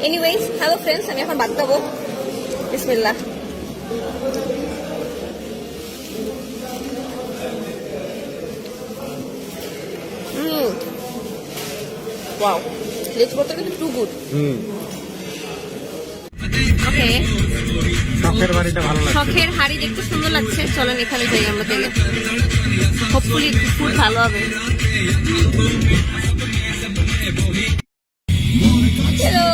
Anyways, hello friends, আমি এখন ভাত খাবো। বিসমিল্লাহ। ওয়াও, লেজ ভর্তা কিন্তু টু গুড। ওকে, শখের বাড়িটা ভালো লাগছে। শখের হাড়ি দেখতে সুন্দর লাগছে। চলেন এখানে যাই আমরা তেলে। হোপফুলি ফুড ভালো হবে। হ্যালো,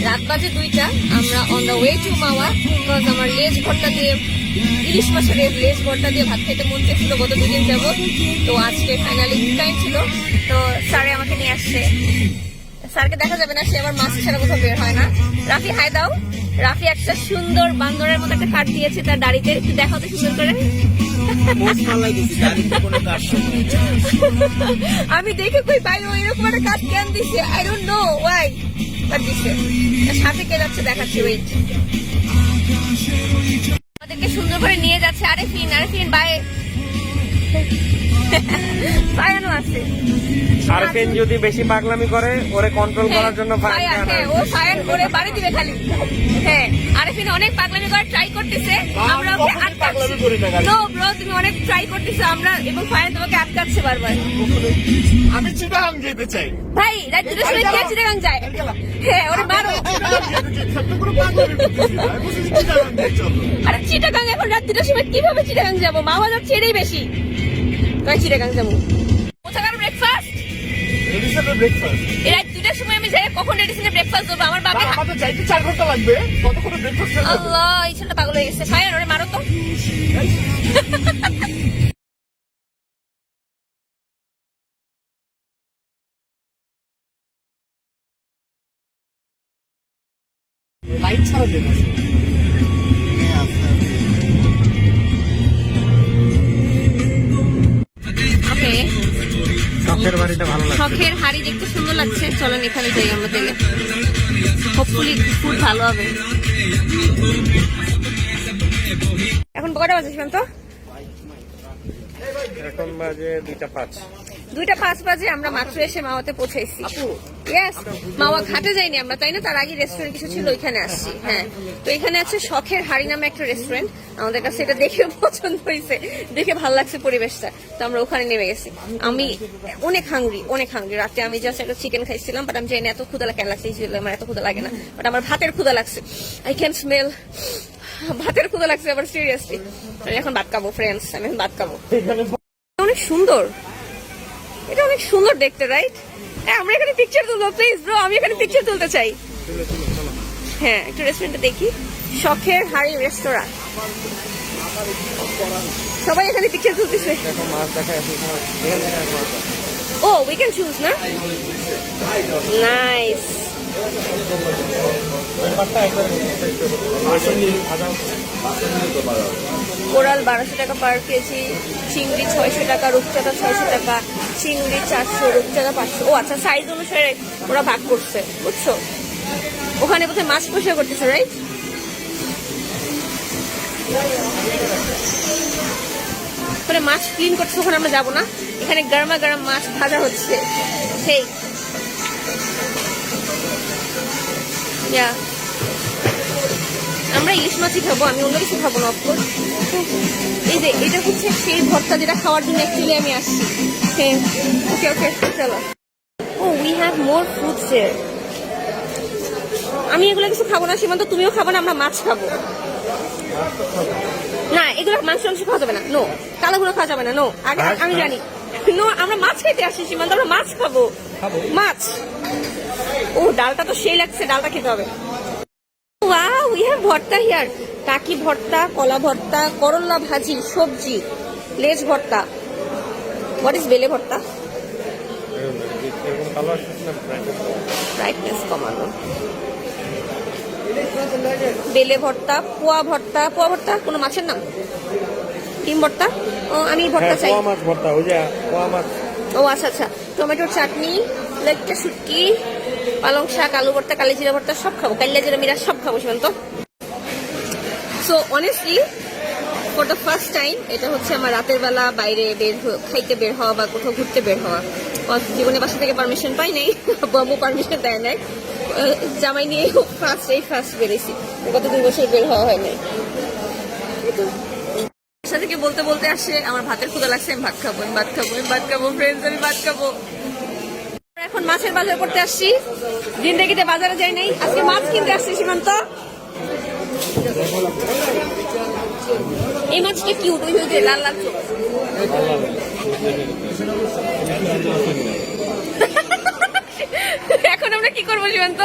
রাত বাজে 2টা। আমরা on the way to Mawa, because আমার লেজ ভর্তা দিয়ে, ইলিশ মাছের লেজ ভর্তা দিয়ে ভাত খেতে মন চেয়েছিল গত 2 দিন যাবো। তো আজকে ফাইনালি টাইম ছিল, তো স্যারে আমাকে নিয়ে আসছে। স্যারকে দেখা যাবে না, সে আবার মাছ ছাড়া কোথাও বের হয় না। রাফি হাই দাও। রাফি একটা সুন্দর বান্দরের মতো একটা কাট দিয়েছে তার দাড়িতে, একটু দেখাও তো সুন্দর করে। আমি দেখে কই ভাই ও এরকম একটা কাট কেন দিছে, I don't know Y, but দিছে। সাথে কে যাচ্ছে দেখাচ্ছি, ওয়েট। আমাদেরকে সুন্দর করে নিয়ে যাচ্ছে আরেফিন। আরেফিন বাই। সায়ানও আছে। আরেফিন যদি বেশি পাগলামি করে ওরে কন্ট্রোল করার জন্য ও সায়ান করে বাড়ি দিবে খালি। হ্যাঁ, আরেফিন অনেক পাগলামি করার ট্রাই করতেছে, আমরা ওকে আটকাচ্ছি। নো ব্রো, তুমি অনেক ট্রাই করতেছো আমরা, এবং ফায়ান তোমাকে আটকাচ্ছে বারবার। আমি চিটাগাং যেতে চাই ভাই, রাত 2টার সময় কে চিটাগাং যায়? হ্যাঁ, ওরে মারো। আরে চিটাগাং এখন রাত 2টার সময় কিভাবে চিটাগাং যাবো? মাওয়া যাচ্ছে এটাই বেশি। তাই চিটাগাং যাবো। কোথাকার ব্রেকফাস্ট? রাত 2টার সময় আমি যাই, কখন রেডিসনে ব্রেকফাস্ট দেবো? আমার বাবা আমাদের যাইতে 4 ঘন্টা লাগবে, কতক্ষণে ব্রেকফাস্ট? আল্লাহ, এই ছেলেটা পাগল হয়ে গেছে। ফায়ার, ওরে মারো তো। লাইট ছাড়া দেবে। ওকে, শখের বাড়িটা ভালো লাগছে। শখের হাড়ি দেখতে সুন্দর লাগছে। চলেন এখানে যাই আমরা তেলে। হোপফুলি ফুড ভালো হবে। এখন কটা বাজে সীমান্ত? এখন বাজে 2:05। 2:05 বাজে। আমরা মাত্র এসে মাওয়াতে পৌঁছাইছি। ইয়েস, মাওয়া ঘাটে যাইনি আমরা, তাই না? তার আগে রেস্টুরেন্ট কিছু ছিল, ওইখানে আসছি। হ্যাঁ, তো এখানে আছে শখের হাড়ি নামে একটা রেস্টুরেন্ট। আমাদের কাছে এটা দেখে পছন্দ হয়েছে, দেখে ভালো লাগছে পরিবেশটা, তো আমরা ওখানে নেমে গেছি। আমি অনেক হাংরি। রাতে আমি জাস্ট একটা চিকেন খাইছিলাম, বাট আমি জানি এত ক্ষুদা কেন লাগছে। আমার এত ক্ষুদা লাগে না, বাট আমার ভাতের ক্ষুদা লাগছে। আই ক্যান স্মেল ভাতের ক্ষুদা লাগছে আবার, সিরিয়াসলি। আমি এখন ভাত খাবো ফ্রেন্ডস, আমি এখন ভাত খাবো। অনেক সুন্দর, এটা অনেক সুন্দর দেখতে, রাইট? আমরা এখানে পিকচার তুলবো, প্লিজ ব্রো, আমি এখানে পিকচার তুলতে চাই। হ্যাঁ, একটু রেস্টুরেন্টটা দেখি। শখের হাড়ি রেস্তোরাঁ, সবাই এখানে পিকচার তুলতেছে। ও, উই ক্যান চুজ না? নাইস। কোরাল 1200 টাকা পার কেজি, চিংড়ি 600 টাকা, রূপচাঁদা 600 টাকা, চিংড়ি 400, রূপচাঁদা 500। ও আচ্ছা, সাইজ অনুসারে ওরা ভাগ করছে, বুঝছো? ওখানে কোথায় মাছ পরিষ্কার করতেছে, রাইট? ওখানে মাছ ক্লিন করছে, ওখানে আমরা যাবো না। এখানে গরমা গরম মাছ ভাজা হচ্ছে। সেই আমরা ইলিশ মাছই খাবো, আমি অন্য কিছু খাবো না অফকোর্স। এই যে এটা হচ্ছে সেই ভর্তা যেটা খাওয়ার জন্য অ্যাকচুয়ালি আমি আসছি। হ্যাঁ, ওকে ওকে, চলো। Oh, we have more foods here. আমি এগুলো কিছু খাবো না সীমান্ত, তুমিও খাবো না, আমরা মাছ খাবো। না, এগুলো মাংস খাওয়া যাবে না, নো। কালোগুলো খাওয়া যাবে না, নো। আমি জানি, নো। আমরা মাছ খাইতে আসছি সীমান্ত, আমরা মাছ খাবো, মাছ। ও, ডালটা তো সেই লাগছে, ডালটা খেতে হবে। ওয়াও, উই হ্যাভ ভর্তা হিয়ার। টাকি ভর্তা, কলা ভর্তা, করলা ভাজি, সবজি, লেজ ভর্তা। হোয়াট ইজ বেলে ভর্তা? ব্রাইটনেস কমানো। বেলে ভর্তা, পোয়া ভর্তা। পোয়া ভর্তা কোনো মাছের নাম? ডিম ভর্তা। ও, আমি ভর্তা চাই। ও আচ্ছা আচ্ছা। টমেটোর চাটনি, লেগটা শুটকি, পালং শাক, আলু ভর্তা, কালি জিরা ভর্তা, সব খাবো। কালিয়া জিরা মিরা সব খাবো সীমান্ত। So honestly, for the first time এটা হচ্ছে আমার রাতের বেলা বাইরে খাইতে বের হওয়া বা কোথাও ঘুরতে বের হওয়া। জীবনে বাসা থেকে পারমিশন পাই নাই, বাবু পারমিশন দেয় নাই। জামাই নিয়ে ফার্স্ট বেরিয়েছি, গত 2 বছর বের হওয়া হয় নাই। বাসা থেকে বলতে বলতে আসে আমার ভাতের ক্ষুধা লাগছে, আমি ভাত খাবো, আমি ভাত খাবো, আমি ভাত খাবো, ফ্রেন্ডস আমি ভাত খাবো। এখন মাছের বাজার করতে আসছি, জিন্দেগিতে বাজারে যাই নাই, আজকে মাছ কিনতে আসছি। সীমান্ত, এই মাছটা কিউট, ওই যে লাল লাল চোখ। এখন আমরা কি করবো সীমান্ত?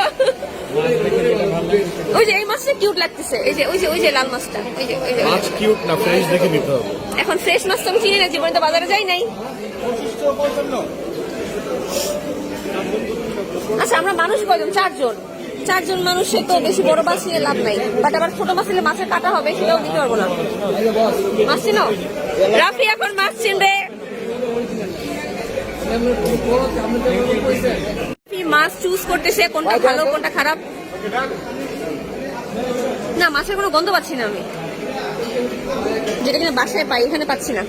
ওই যে এই মাছটা কিউট লাগতেছে, এই যে ওই যে লাল মাছটা, মাছ কিউট না, ফ্রেশ দেখে নিতে হবে। এখন ফ্রেশ মাছ তো আমি চিনি না, জীবনে তো বাজারে যাই নাই। আচ্ছা, আমরা মানুষ কয়জন? 4 জন মানুষের তো বেশি বড় মাছ নিয়ে লাভ নাই, বাট আবার ছোট মাছ নিলে মাছের কাটা হবে, সেটাও দিতে পারবো না। মাছ চিনো? রাফি এখন মাছ চিনবে। মাছ চুজ করতেছে কোনটা ভালো কোনটা খারাপ। না, মাছের কোনো গন্ধ পাচ্ছি না আমি, যেটা কিনা বাসায় পাই এখানে পাচ্ছি না।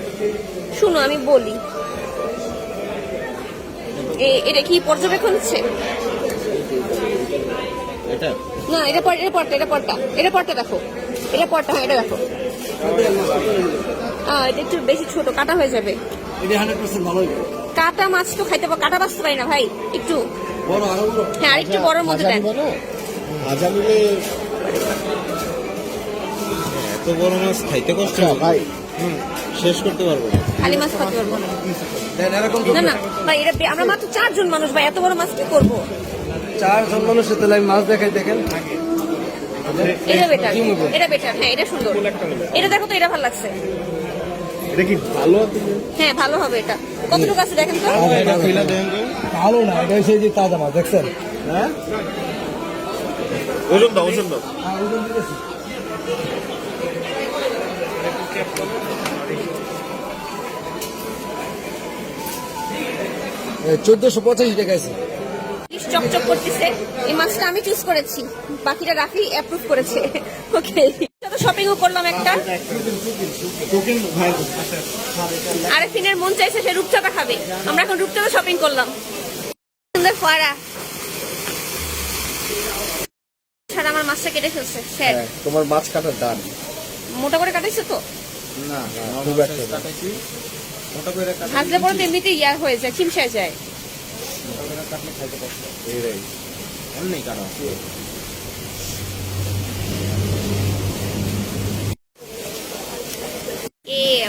শুনো আমি বলি, এটা কি পর্যবেক্ষণ হচ্ছে? না, এটা পরটা দেখো, এটা পরটা, হ্যাঁ এটা দেখো। এটা একটু বেশি ছোট, কাটা হয়ে যাবে। কাটা মাছ তো খাইতে কাটা বাঁচতে পারি না ভাই, একটু হ্যাঁ আরেকটু বড়র মধ্যে দেন। এত বড় মাছ খাইতে কষ্ট ভাই, শেষ করতে পারবো না, খালি মাছ খাইতে পারবো না। না ভাই, এটা আমরা মাত্র 4 জন মানুষ ভাই, এত বড় মাছ কি করবো? 4 জন মানুষের তাহলে আমি মাছ দেখাই, দেখেন এটা বেটার, হ্যাঁ এটা সুন্দর। এটা দেখো তো, এটা ভালো লাগছে। এটা কি ভালো? হ্যাঁ ভালো হবে। এটা কতটুকু আছে দেখেন তো। ভালো না, এটা হচ্ছে যে তাজা মাছ, দেখছেন? হ্যাঁ, ওজন দাও। 1485 টাকা আছে। চকচক করতেছে। এই মাছটা আমি চুজ করেছি, বাকিটা রাফি অ্যাপ্রুভ করেছে। ওকে, শপিংও করলাম একটা। আরেফিনের মন চাইছে সে রূপচাঁদা খাবে, আমরা এখন রূপচাঁদা শপিং করলাম। সুন্দর ফোয়ারা ছাড়া আমার মাছটা কেটে ফেলছে। তোমার মাছ কাটার দান মোটা করে কাটাইছো তো? না, খুব একটা মোটা করে ভাজলে পরে তো এমনিতে ইয়া হয়ে যায়, চিমসায় যায়।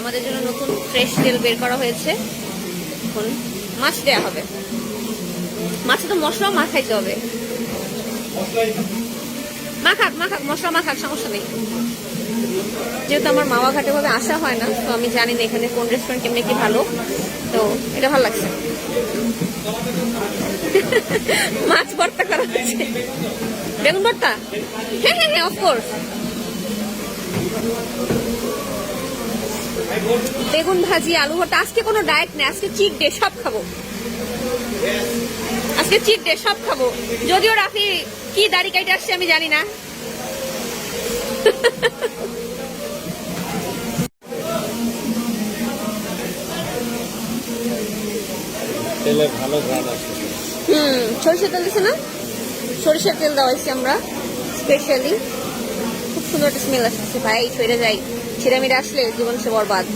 আমাদের জন্য নতুন ফ্রেশ তেল বের করা হয়েছে, এখন মাছ দেয়া হবে। মাছে তো মশলা মাখাইতে হবে, মাখাক মশলা মাখাক, সমস্যা নেই। যেহেতু আমার মাওয়া ঘাটে ভাবে আসা হয় না, তো আমি জানি না এখানে কোন রেস্টুরেন্ট কেমনি কি ভালো, তো এটা ভালো লাগছে। মাছ ভর্তা করা হচ্ছে, বেগুন ভর্তা, হ্যাঁ অফকোর্স। বেগুন ভাজি, আলু ভর্তা। আজকে কোনো ডায়েট নেই, আজকে চিট ডে, সব খাবো। যদিও রাফি কি দাড়ি কাইটে আসছে আমি জানি না। তেলে ভালো ঘ্রাণ আসছে। সরিষার তেল দিছে না? সরিষার তেল দেওয়া হয়েছে আমরা স্পেশালি। খুব সুন্দর একটা স্মেল আসছে ভাই, সরে যাই। ছিঁড়ামিড়া আসলে জীবন সে বরবাদ।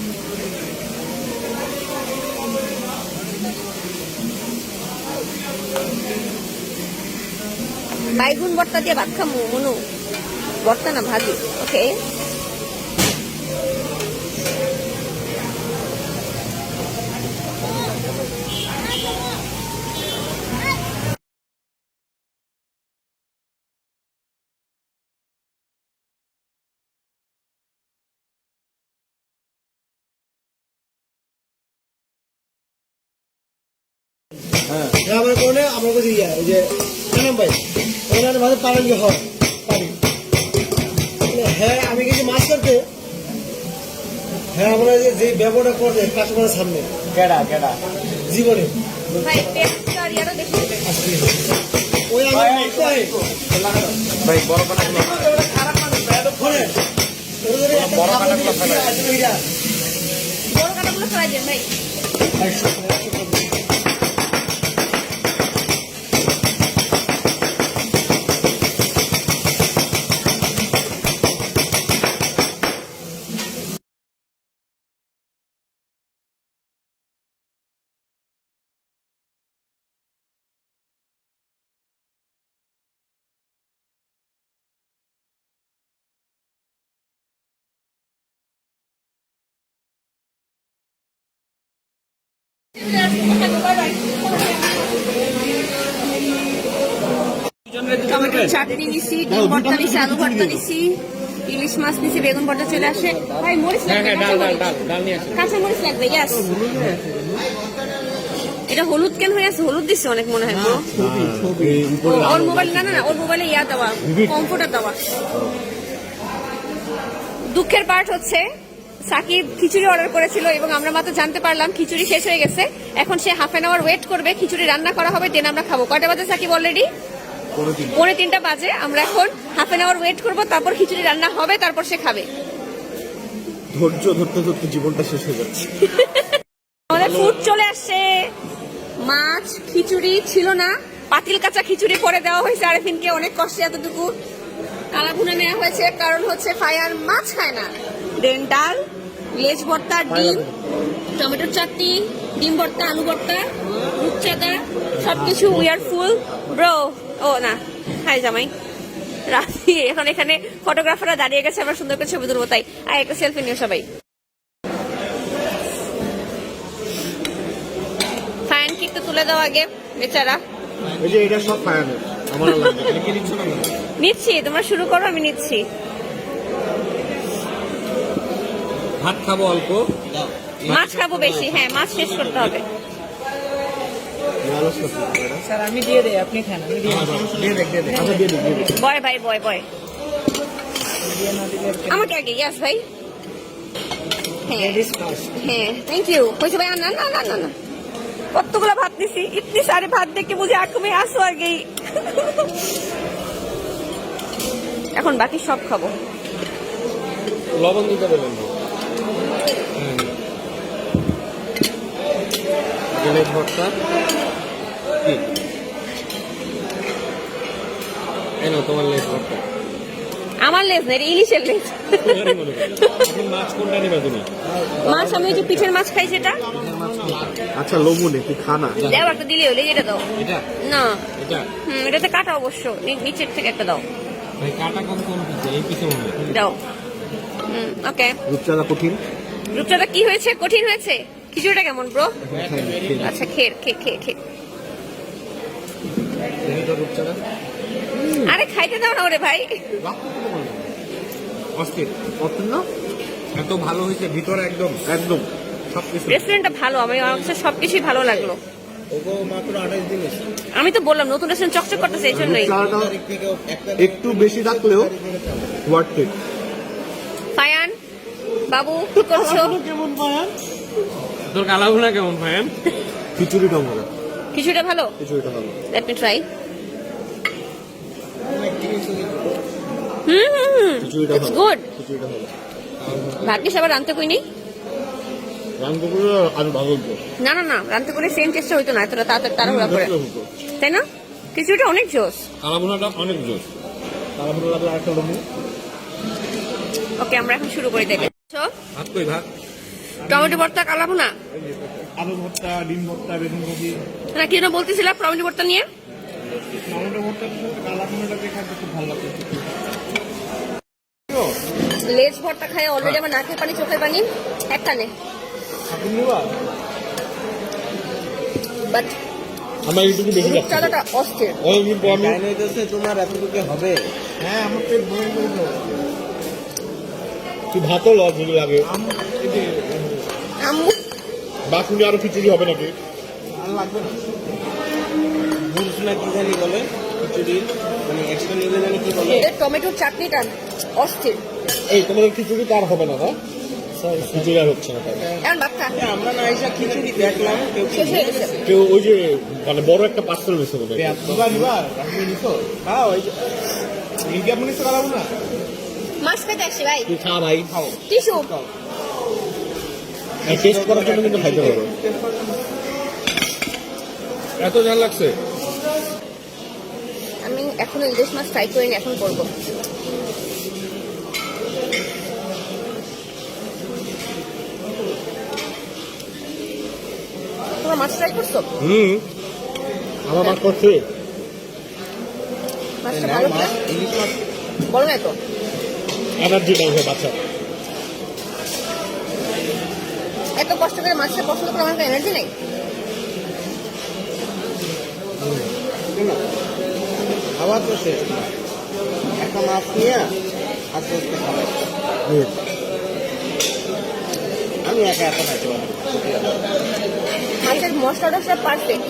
বাইগুন ভর্তা দিয়ে ভাত খামু মনু, ভর্তা না ভাজি। ওকে, আমার কোনে আমার কাছে ওই যে ভাই ওনার ভালো পারেন যে হয় পারি। হ্যাঁ আমি কিছু মাছ করতে, হ্যাঁ আমরা যে ব্যবহারটা করবে কাস্টমারের সামনে কেডা জীবনে ভাই টেস্ট আর ইয়ারও দেখে নেবেন। ওই আমার ভাই বড় কাটাগুলো বড় কাটাগুলো ফেলাই দেন ভাই। টমেটোর চাটনি নিছি, ডিম ভর্তা নিছি, আলু ভর্তা নিছি, ইলিশ মাছ নিছি, বেগুন ভর্তা চলে আসে। ভাই মরিচ লাগবে, কাঁচা মরিচ লাগবে, ইয়াস। এটা হলুদ কেন হয়ে আছে? হলুদ দিচ্ছে অনেক মনে হয় bro। ওর মোবাইল না না না, ওর মোবাইলে ইয়া দেওয়া, কমফোর্টার দেওয়া। দুঃখের পার্ট হচ্ছে সাকিব খিচুড়ি অর্ডার করেছিল এবং আমরা মাত্র জানতে পারলাম খিচুড়ি শেষ হয়ে গেছে। এখন সে হাফ অ্যান আওয়ার ওয়েট করবে, খিচুড়ি রান্না করা হবে, দেন আমরা খাবো। কয়টা বাজে সাকিব? অলরেডি 3:45 বাজে। আমরা এখন হাফ অ্যান আওয়ার ওয়েট করবো, তারপর খিচুড়ি রান্না হবে, তারপর সে খাবে। ধৈর্য ধরতে ধরতে জীবনটা শেষ হয়ে যাচ্ছে। আমাদের ফুড চলে আসছে। মাছ খিচুড়ি ছিল না, পাতিল কাঁচা খিচুড়ি করে দেওয়া হয়েছে আরেফিনকে অনেক কষ্টে। এতটুকু কালা ভুনা নেওয়া হয়েছে, কারণ হচ্ছে ফায়ার মাছ খায় না। দেন ডাল, লেজ ভর্তা, ডিম, টমেটোর চাটনি, ডিম ভর্তা, আলু ভর্তা, রূপচাঁদা, সবকিছু। We are full bro. ও না, হাই জামাই রাখি। এখন এখানে ফটোগ্রাফাররা দাঁড়িয়ে গেছে, আমরা সুন্দর করে ছবি তুলবো, তাই আর একটা সেলফি নিও সবাই। ফায়ানকে একটু তুলে দাও আগে, বেচারা। এই যে এটা সব ফায়ানের আমার লাগবে। এটা কি নিচ্ছ না? নিচ্ছি, তোমরা শুরু করো, আমি নিচ্ছি। ভাত খাবো অল্প, মাছ খাবো বেশি। হ্যাঁ, মাছ শেষ করতে হবে। স্যার আমি দিয়ে দেই, আপনি খান। আমি দিয়ে দেই। আচ্ছা দিয়ে দিই। বয় ভাই, বয় বয় আমাকে আগে। ইয়াস ভাই। হ্যাঁ হ্যাঁ, থ্যাংক ইউ। হয়েছে ভাই? না না না না না, কতগুলো ভাত নিছি, ইতনি সারে ভাত দেখে মুঝে আঁখ মে आंसू आ गई। এখন বাকি সব খাবো। লবণ দিতে বলেন। লেজ ভর্তা কি? এনো তোমার লেজ ভর্তা। আমার লেজ না, এটা ইলিশের লেজ। এখন মাছ কোনটা নিবা তুমি? মাছ আমি ওই যে পিঠের মাছ খাই সেটা। আচ্ছা লবণে তুই খানা। দাও একটা দিলে হলে, এটা দাও। এটা না, এটা এটাতে কাটা অবশ্য, নিচের থেকে একটা দাও। ভাই কাটা কোন পিছে? এই পিছে মনে হয়। দাও। ওকে। রূপচাঁদা কঠিন। রূপচাঁদা কি হয়েছে? কঠিন হয়েছে। খিচুড়িটা কেমন ব্রো? আচ্ছা, খে খে খে খে। রূপচাঁদা আরে খাইতে দাও না ওরে ভাই। অস্থির অস্থির না? এত ভালো হয়েছে ভিতরে, একদম একদম সবকিছু। রেস্টুরেন্টটা ভালো, আমার কাছে সবকিছুই ভালো লাগলো। ওগো মাত্র 28 দিন। আমি তো বললাম নতুন রেস্টুরেন্ট চকচক করতেছে, এই জন্যই। একটু বেশি থাকলেও ওয়ার্থ ইট। ফায়ান বাবু কি করছো? কেমন ফায়ান? তোর কালাভুনা কেমন ফায়ান? খিচুড়িটা ভালো। খিচুড়িটা ভালো? খিচুড়িটা ভালো। Let me try. খিচুড়িটা ইটস ভালো। গুড। খিচুড়িটা ভালো। ভাগ্যিস আবার রান্তে কইনি। রামপুরে আর ভালো হতো। না না না, রান্তে করে সেম টেস্টটা হইতো না এতটা তাড়াহুড়া করে, তাই না? খিচুড়িটা অনেক জোস। কালাভুনাটা অনেক জোস। কালাভুনা লাগলে আরেকটা লবণ। ওকে, আমরা এখন শুরু করে দেবে। ভাত কই ভাত? টমেটো ভর্তা, কালা ভুনা, আলু ভর্তা, ডিম ভর্তা, বেগুন ভাজি। না কি যেন বলতেছিলাম টমেটো ভর্তা নিয়ে? টমেটো ভর্তা কালাভুনাটা দেখে খুব ভালো লাগছে। লেজ ভর্তা খায় অলরেডি আমার নাকের পানি, চোখের পানি একটানে। বাট আমার এইটুকু বেশি লাগছে। চালাটা অস্থির। ওই কিন্তু আমি তোমার এতটুকু হবে? হ্যাঁ আমার পেট ভরে গেল। তুই ভাতও লজ যদি লাগে। আম্মু বাসুনি আরো খিচুড়ি হবে নাকি? লাগবে না। বুঝ না কি জানি বলে খিচুড়ি, মানে এক্সট্রা নিলে জানি কি বলে। এর টমেটোর চাটনিটা অস্থির। এই তোমাদের খিচুড়ি তো আর হবে না, তাই? খিচুড়ি আর হচ্ছে না তাই? এখন ভাত খা। আমরা না এসে খিচুড়ি দেখলাম কেউ শেষ হয়ে গেছে। কেউ ওই যে মানে বড় একটা পার্সেল নিচ্ছে বলে। মাছ খেতে আসছি ভাই। তুই খা ভাই, খাও। টিস্যু। টেস্ট করার জন্য কিন্তু খাইতে হবে। এত ঝাল লাগছে। আমি এখনো ইলিশ মাছ ফ্রাই করিনি, এখন করবো। তোমরা মাছ ফ্রাই করছো? আমার মাছ করছে। মাছটা ভালো করে ইলিশ মাছ বলো না তো। এনার্জি নাই হয় বাচ্চা। এত কষ্ট করে মাছটা পছন্দ করে আমার এনার্জি নেই। খাবার তো শেষ না। একটা মাছ নিয়ে আস্তে আস্তে খাবার আমি একা একা খাইতে পারবো মাছের মশলাটা সব পারফেক্ট।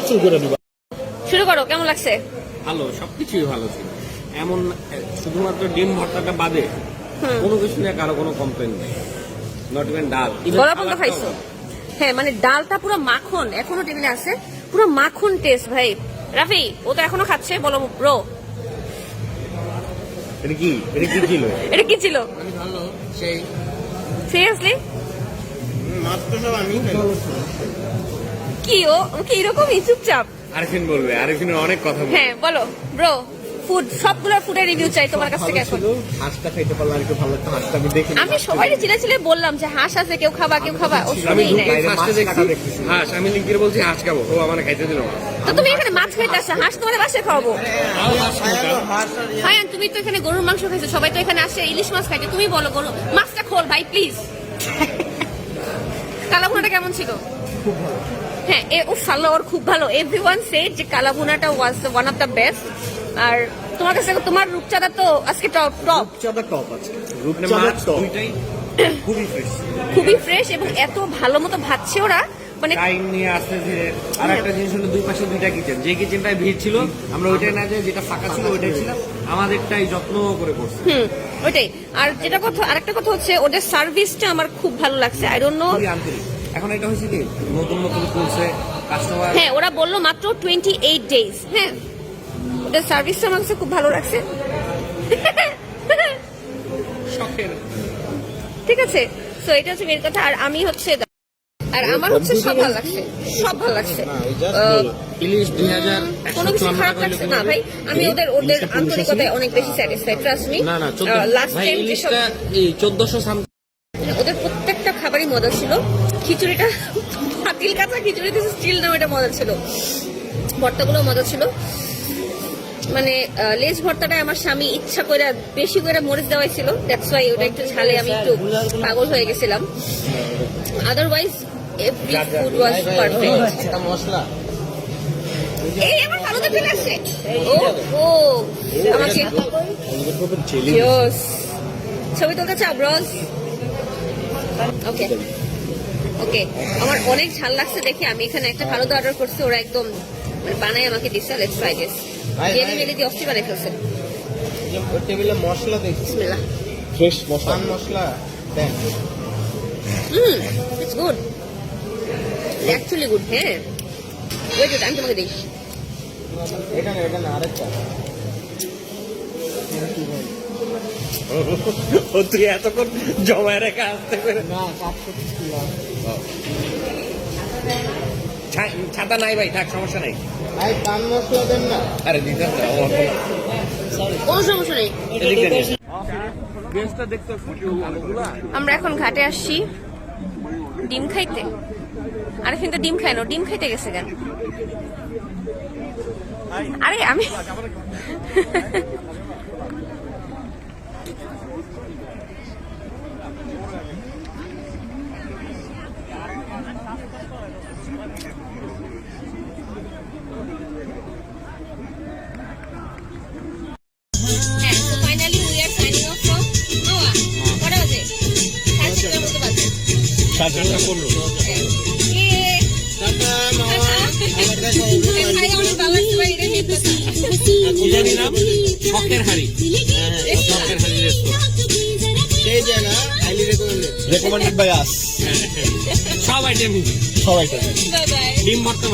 শুরু করে দিবা। শুরু করো, কেমন লাগছে? ভালো, সবকিছুই ভালো ছিল। এমন শুধুমাত্র ডিম ভর্তাটা বাদে কোনো কিছু নিয়ে কারো কোনো কমপ্লেন নেই। নট ইভেন ডাল। গলা পর্যন্ত খাইছো? হ্যাঁ, মানে ডালটা পুরো মাখন, এখনো টেবিলে আছে, পুরো মাখন টেস্ট ভাই। রাফি ও তো এখনো খাচ্ছে, বলো ব্রো এটা কি ছিল? এটা কি ছিল? ভালো সেই সিরিয়াসলি? মাছ তো সব আমি খাইলাম। কি ও কি এরকমই চুপচাপ? আরিফিন বলবে, আরিফিনের অনেক কথা বলবে। হ্যাঁ বলো ব্রো, ফুড সবগুলোর ফুডের রিভিউ চাই তোমার কাছ থেকে এখন। হাঁসটা খাইতে পারলে আর একটু ভালো লাগতো। হাঁসটা আমি দেখি আমি সবাই চিলে বললাম যে হাঁস আছে, কেউ খাবা কেউ খাবা, ও শুনেই নাই। ফার্স্টে দেখছি হাঁস, আমি লিঙ্কির বলছি হাঁস খাবো, ও আমার খাইতে দিল না। তো তুমি এখানে মাছ খাইতে আসছো, হাঁস তোমার বাসায় খাওয়াবো? হায়ান তুমি তো এখানে গরুর মাংস খাইছো, সবাই তো এখানে আসে ইলিশ মাছ খাইতে, তুমি বলো গরু মাছটা খোল ভাই প্লিজ। কালাভুনাটা কেমন ছিল? হ্যাঁ ও সাল্লা ওর খুব ভালো। এভরিওয়ান সেড যে কালাভুনাটা was one of the best. আর তোমার কাছে তোমার রূপচাঁদা তো আজকে টপ চাঁদা টপ আছে। রূপনে চাঁদের মাছ টক। দুইটাই খুবই ফ্রেশ। খুবই ফ্রেশ এবং এত ভালো মতো ভাজছে ওরা, মানে টাইম নিয়ে আসতে ধীরে। আর একটা জিনিস হলো দুই পাশে দুইটা কিচেন, যে কিচেনটায় ভিড় ছিল আমরা ওইটাই না যে যেটা ফাঁকা ছিল ওইটাই ছিলাম, আমাদেরটাই যত্ন করে করছি। ওইটাই। আর যেটা কথা, আরেকটা কথা হচ্ছে ওদের সার্ভিসটা আমার খুব ভালো লাগছে। আই ডোন্ট নো, খুবই আন্তরিক। এখন এটা হয়েছে কি নতুন নতুন খুলছে কাস্টমার। হ্যাঁ ওরা বললো মাত্র 28 ডেজ। হ্যাঁ ওদের সার্ভিসটা আমার কাছে খুব ভালো লাগছে। শখের ঠিক আছে, তো এটা হচ্ছে মেন কথা। আর আমি হচ্ছে, আর আমার হচ্ছে সব ভালো লাগছে, সব ভালো লাগছে। ইলিশ কোনো কিছু 2100 খারাপ লাগছে না ভাই। আমি ওদের আন্তরিকতায় অনেক বেশি স্যাটিসফাইড, ট্রাস্ট মি। না লাস্ট টাইম যেসব 1400 সামথিং। ওদের প্রত্যেকটা খাবারই মজা ছিল। খিচুড়িটা পাতিল কাঁচা খিচুড়ি দিয়েছে স্টিল না, ওটা মজা ছিল। ভর্তাগুলো মজা ছিল। মানে লেজ ভর্তাটা আমার স্বামী ইচ্ছা করে বেশি করে মরিচ দেওয়াই ছিল, দ্যাটস ওয়াই ওটা একটু ঝালে আমি একটু পাগল হয়ে গেছিলাম। Otherwise every food was perfect. একটা মশলা এই আমার ফালুদা চলে আসছে। ও আমাকে ছবি তুলতে চাও ব্রজ? ওকে ওকে, আমার অনেক ঝাল লাগছে দেখে আমি এখানে একটা ফালুদা অর্ডার করছি, ওরা একদম মানে বানায় আমাকে দিচ্ছে। Let's try this. জেলি মেলি দিয়ে অস্থির বানাই ফেলছে। ওই টেবিলে মশলা দেখছি, বিসমিল্লাহ। ফ্রেশ মশলা। পান মশলা দেন। It's good, actually good. হ্যাঁ ওয়েট ওয়েট, আমি তোমাকে দিই। এটা না আরেকটা। ও তুই এতক্ষণ জমায় রেখে আসতে পারে না কাজ করতেছিলাম। ছাতা নাই ভাই, থাক সমস্যা নাই। ভাই পান মশলা দেন না। আরে দিতে কোনো সমস্যা নেই। বেঞ্চটা দেখতে আমরা এখন ঘাটে আসছি ডিম খাইতে। আরে কিন্তু ডিম খাই না, ডিম খাইতে গেছে কেন? আরে আমি finally we are signing off from নোয়া। কটা বাজে? 7:30 মতো বাজে। শখের হাড়ি সেই জায়গা highly recommended recommended by us. সব আইটেম সবাই বাই বাই। ডিম ভর্তা